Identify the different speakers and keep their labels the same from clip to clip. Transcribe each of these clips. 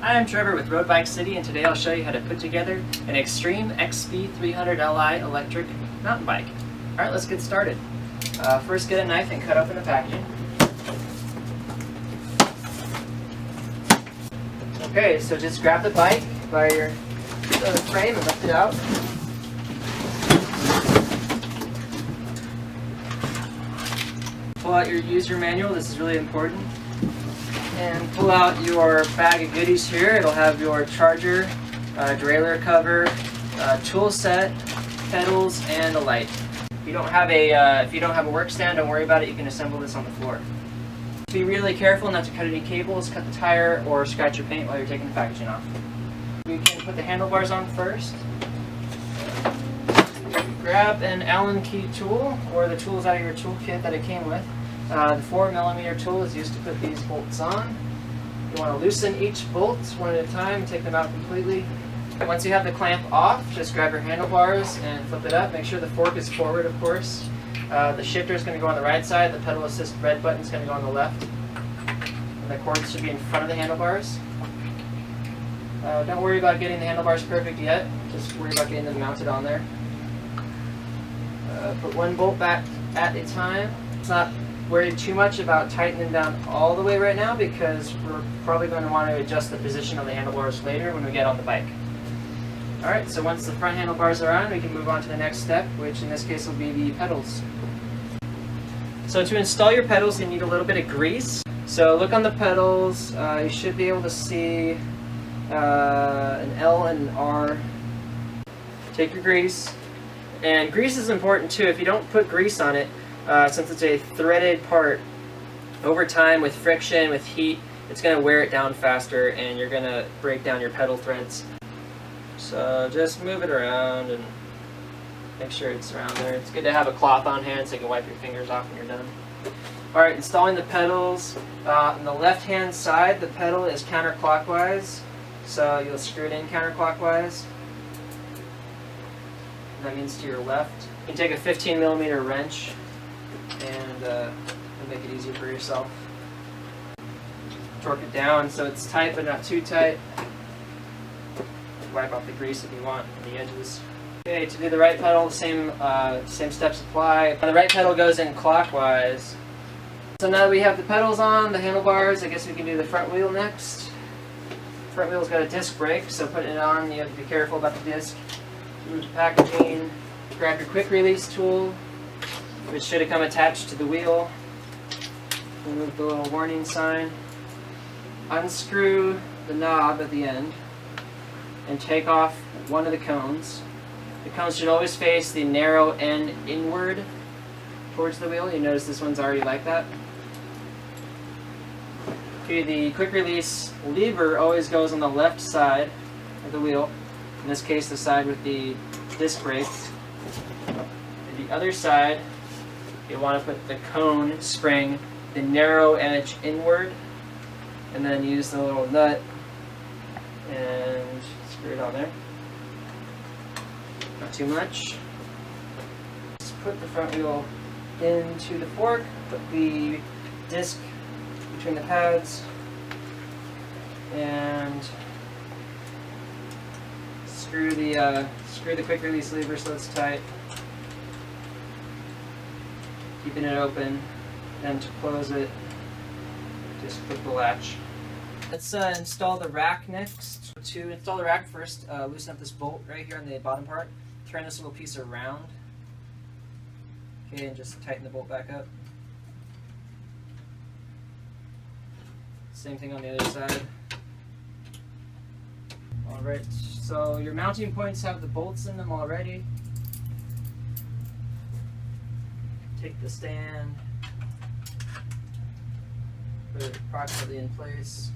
Speaker 1: Hi, I'm Trevor with Road Bike City, and today I'll show you how to put together an Extreme XP 300 Li electric mountain bike. Alright, let's get started. First get a knife and cut open the packaging. Okay, so just grab the bike by your frame and lift it out. Pull out your user manual, this is really important. And pull out your bag of goodies here. It'll have your charger, derailleur cover, tool set, pedals, and a light. If you don't have a work stand, don't worry about it. You can assemble this on the floor. Be really careful not to cut any cables, cut the tire, or scratch your paint while you're taking the packaging off. We can put the handlebars on first. Grab an Allen key tool or the tools out of your toolkit that it came with. The 4mm tool is used to put these bolts on. You want to loosen each bolt one at a time and take them out completely. Once you have the clamp off, just grab your handlebars and flip it up. Make sure the fork is forward, of course. The shifter is going to go on the right side. The pedal assist red button is going to go on the left. And the cords should be in front of the handlebars. Don't worry about getting the handlebars perfect yet. Just worry about getting them mounted on there. Put one bolt back at a time. It's not worried too much about tightening down all the way right now because we're probably going to want to adjust the position of the handlebars later when we get on the bike. Alright, so once the front handlebars are on, we can move on to the next step, which in this case will be the pedals. So to install your pedals, you need a little bit of grease. So look on the pedals, you should be able to see an L and an R. Take your grease. And grease is important too. If you don't put grease on it, since it's a threaded part, over time with friction, with heat, it's going to wear it down faster and you're going to break down your pedal threads. So just move it around and make sure it's around there. It's good to have a cloth on hand so you can wipe your fingers off when you're done. Alright, installing the pedals. On the left hand side, the pedal is counterclockwise, so you'll screw it in counterclockwise. That means to your left. You can take a 15mm wrench and make it easier for yourself. Torque it down so it's tight but not too tight. Wipe off the grease if you want on the edges. Okay, to do the right pedal, the same steps apply. The right pedal goes in clockwise. So now that we have the pedals on, the handlebars, I guess we can do the front wheel next. Front wheel's got a disc brake, so putting it on, you have to be careful about the disc. Move the packaging, grab your quick release tool, which should have come attached to the wheel. Remove the little warning sign. Unscrew the knob at the end and take off one of the cones. The cones should always face the narrow end inward towards the wheel. You notice this one's already like that. Okay, the quick release lever always goes on the left side of the wheel. In this case, the side with the disc brakes. And the other side, you want to put the cone spring, the narrow edge inward, and then use the little nut and screw it on there. Not too much. Just put the front wheel into the fork, put the disc between the pads, and screw the quick release lever so it's tight, keeping it open, and to close it, just click the latch. Let's install the rack next. To install the rack, first loosen up this bolt right here on the bottom part, turn this little piece around, okay, and just tighten the bolt back up. Same thing on the other side. Alright, so your mounting points have the bolts in them already. Take the stand, put it approximately in place.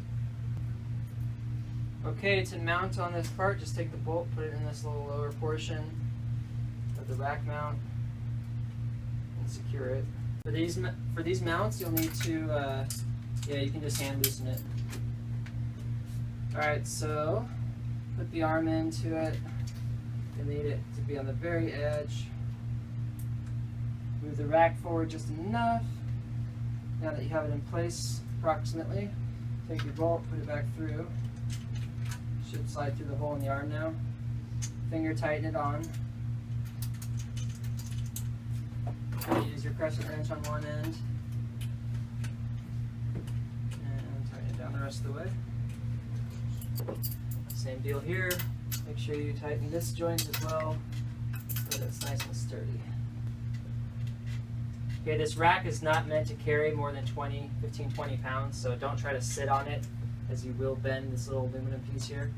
Speaker 1: Okay, to mount on this part, just take the bolt, put it in this little lower portion of the rack mount, and secure it. For these mounts, you'll need to, you can just hand loosen it. Alright, so put the arm into it. You need it to be on the very edge. Move the rack forward just enough. Now that you have it in place approximately, take your bolt, put it back through. slide through the hole in the arm now. Finger tighten it on. Use your crescent wrench on one end. And tighten it down the rest of the way. Same deal here. Make sure you tighten this joint as well so that it's nice and sturdy. Okay, this rack is not meant to carry more than 15, 20 pounds, so don't try to sit on it as you will bend this little aluminum piece here.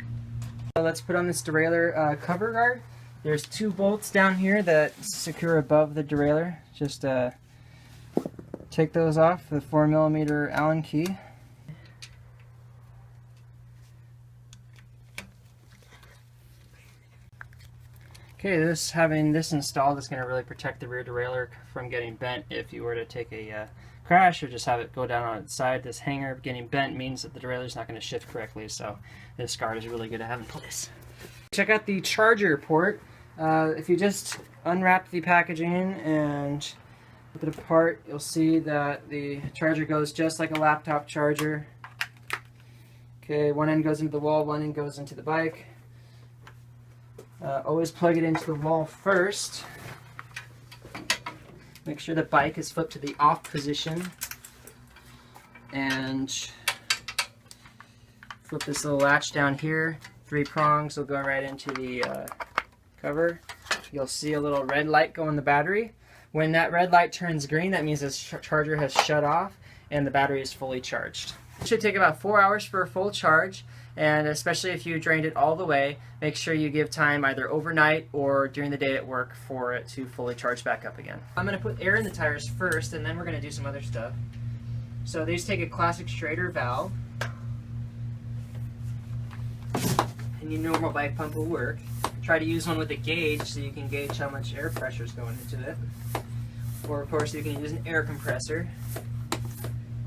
Speaker 1: So let's put on this derailleur cover guard. There's 2 bolts down here that secure above the derailleur. Just take those off with a 4mm Allen key. Okay, having this installed is going to really protect the rear derailleur from getting bent if you were to take a crash or just have it go down on its side. This hanger getting bent means that the derailleur is not going to shift correctly, so this guard is really good to have in place. Check out the charger port. If you just unwrap the packaging and rip it apart, you'll see that the charger goes just like a laptop charger. Okay, one end goes into the wall, one end goes into the bike. Always plug it into the wall first. Make sure the bike is flipped to the off position. And flip this little latch down here. 3 prongs will go right into the cover. You'll see a little red light go on the battery. When that red light turns green, that means this charger has shut off and the battery is fully charged. It should take about 4 hours for a full charge, and especially if you drained it all the way, make sure you give time either overnight or during the day at work for it to fully charge back up again. I'm going to put air in the tires first, and then we're going to do some other stuff. So these take a classic straighter valve, and your normal bike pump will work. Try to use one with a gauge so you can gauge how much air pressure is going into it. Or of course you can use an air compressor.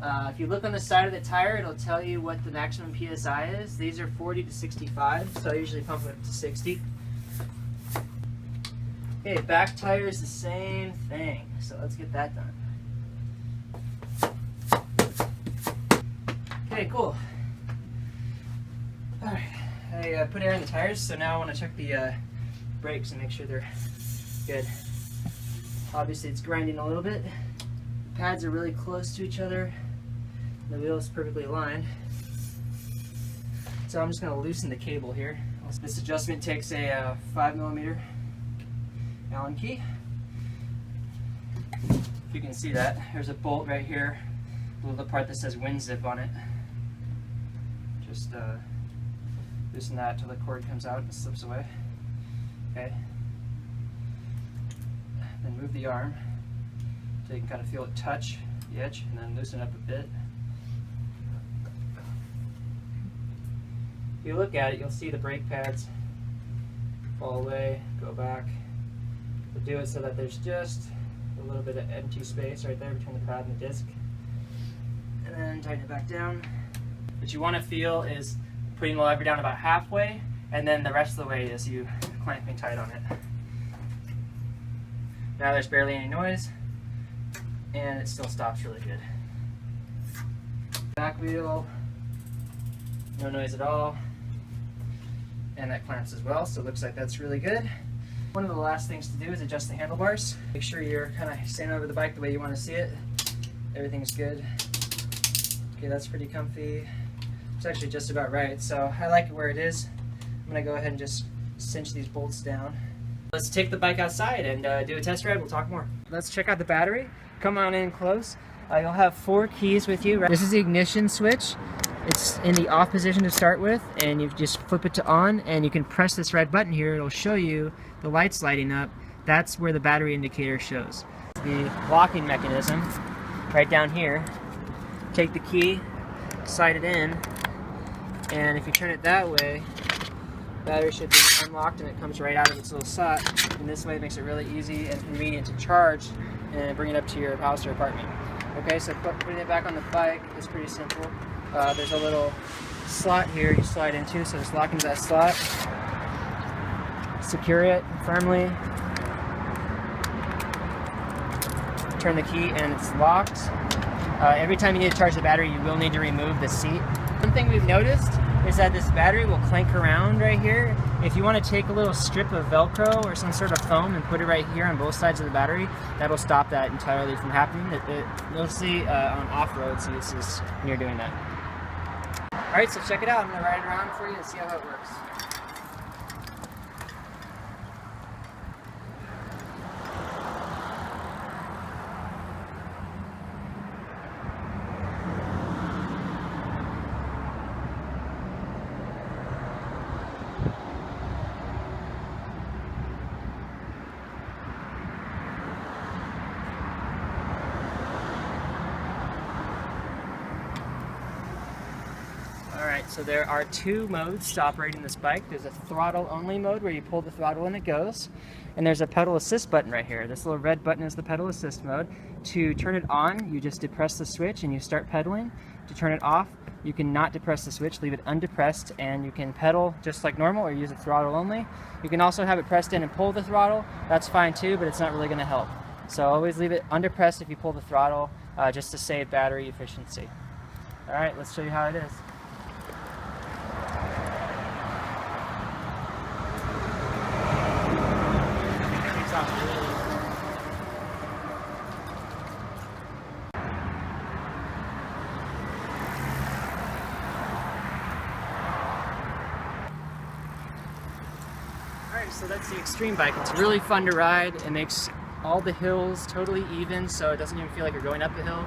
Speaker 1: If you look on the side of the tire, it'll tell you what the maximum PSI is. These are 40 to 65, so I usually pump it up to 60. Okay, back tire is the same thing, so let's get that done. Okay, cool. Alright, I put air in the tires, so now I want to check the brakes and make sure they're good. Obviously it's grinding a little bit. The pads are really close to each other. The wheel is perfectly aligned. So I'm just going to loosen the cable here. This adjustment takes a 5mm Allen key. If you can see that, there's a bolt right here, the part that says wind zip on it. Just loosen that until the cord comes out and slips away. Okay. Then move the arm so you can kind of feel it touch the edge, and then loosen it up a bit. If you look at it, you'll see the brake pads fall away, go back. We'll do it so that there's just a little bit of empty space right there between the pad and the disc. And then tighten it back down. What you want to feel is putting the lever down about halfway, and then the rest of the way is you clamping tight on it. Now there's barely any noise, and it still stops really good. Back wheel, no noise at all. And that clamps as well, so it looks like that's really good. One of the last things to do is adjust the handlebars. Make sure you're kind of standing over the bike the way you want to see it. Everything's good. Okay, that's pretty comfy. It's actually just about right, so I like it where it is. I'm going to go ahead and just cinch these bolts down. Let's take the bike outside and do a test ride. We'll talk more. Let's check out the battery. Come on in close. You'll have 4 keys with you. This is the ignition switch. It's in the off position to start with, and you just flip it to on, and you can press this red button here. It'll show you the lights lighting up. That's where the battery indicator shows. The locking mechanism right down here. Take the key, slide it in, and if you turn it that way, the battery should be unlocked and it comes right out of its little slot. And this way it makes it really easy and convenient to charge and bring it up to your house or apartment. Okay, so putting it back on the bike is pretty simple. There's a little slot here you slide into, so just lock into that slot. Secure it firmly. Turn the key and it's locked. Every time you need to charge the battery, you will need to remove the seat. One thing we've noticed is that this battery will clank around right here. If you want to take a little strip of Velcro or some sort of foam and put it right here on both sides of the battery, that'll stop that entirely from happening. You'll see on off-road uses when you're doing that. Alright, so check it out. I'm going to ride it around for you and see how it works. Alright, so there are two modes to operating this bike. There's a throttle only mode where you pull the throttle and it goes. And there's a pedal assist button right here. This little red button is the pedal assist mode. To turn it on, you just depress the switch and you start pedaling. To turn it off, you can not depress the switch, leave it undepressed, and you can pedal just like normal or use the throttle only. You can also have it pressed in and pull the throttle. That's fine too, but it's not really going to help. So always leave it undepressed if you pull the throttle, just to save battery efficiency. Alright, let's show you how it is. Alright, so that's the Extreme bike. It's really fun to ride. It makes all the hills totally even, so it doesn't even feel like you're going up the hill.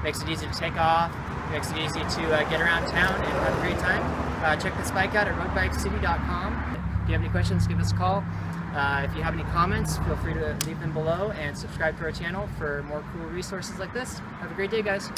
Speaker 1: Makes it easy to take off. Makes it easy to get around town and have a great time. Check this bike out at roadbikecity.com. If you have any questions, give us a call. If you have any comments, feel free to leave them below and subscribe to our channel for more cool resources like this. Have a great day, guys.